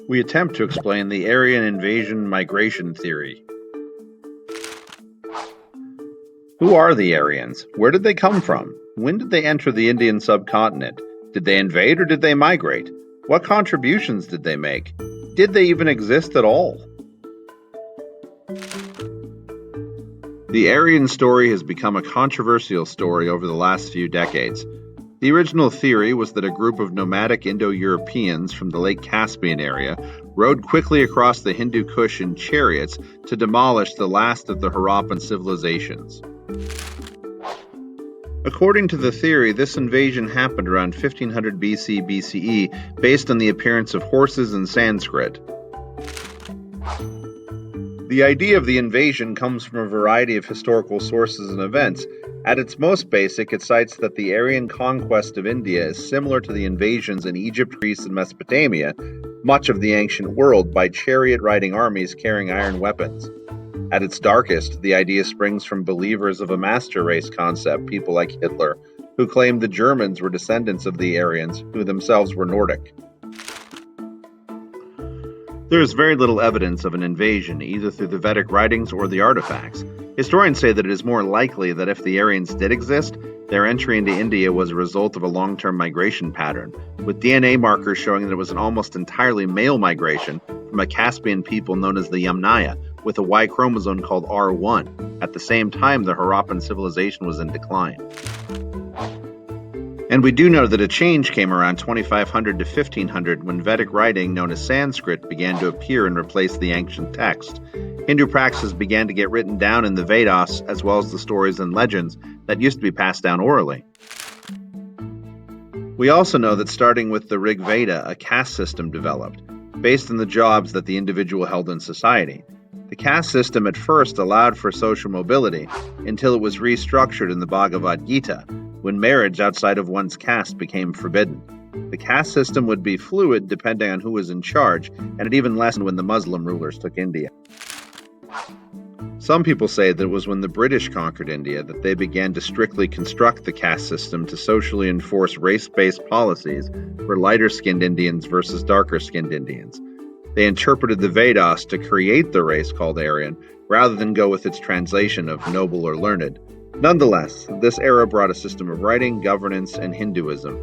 We attempt to explain the Aryan invasion migration theory. Who are the Aryans? Where did they come from? When did they enter the Indian subcontinent? Did they invade or did they migrate? What contributions did they make? Did they even exist at all? The Aryan story has become a controversial story over the last few decades. The original theory was that a group of nomadic Indo-Europeans from the Lake Caspian area rode quickly across the Hindu Kush in chariots to demolish the last of the Harappan civilizations. According to the theory, this invasion happened around 1500 BC BCE based on the appearance of horses in Sanskrit. The idea of the invasion comes from a variety of historical sources and events. At its most basic, it cites that the Aryan conquest of India is similar to the invasions in Egypt, Greece, and Mesopotamia, much of the ancient world, by chariot-riding armies carrying iron weapons. At its darkest, the idea springs from believers of a master race concept, people like Hitler, who claimed the Germans were descendants of the Aryans, who themselves were Nordic. There is very little evidence of an invasion, either through the Vedic writings or the artifacts. Historians say that it is more likely that if the Aryans did exist, their entry into India was a result of a long-term migration pattern, with DNA markers showing that it was an almost entirely male migration from a Caspian people known as the Yamnaya, with a Y chromosome called R1, at the same time the Harappan civilization was in decline. And we do know that a change came around 2500 to 1500 when Vedic writing known as Sanskrit began to appear and replace the ancient text. Hindu practices began to get written down in the Vedas, as well as the stories and legends that used to be passed down orally. We also know that starting with the Rig Veda, a caste system developed, based on the jobs that the individual held in society. The caste system at first allowed for social mobility, until it was restructured in the Bhagavad Gita, when marriage outside of one's caste became forbidden. The caste system would be fluid depending on who was in charge, and it even lessened when the Muslim rulers took India. Some people say that it was when the British conquered India that they began to strictly construct the caste system to socially enforce race-based policies for lighter-skinned Indians versus darker-skinned Indians. They interpreted the Vedas to create the race called Aryan, rather than go with its translation of noble or learned. Nonetheless, this era brought a system of writing, governance, and Hinduism.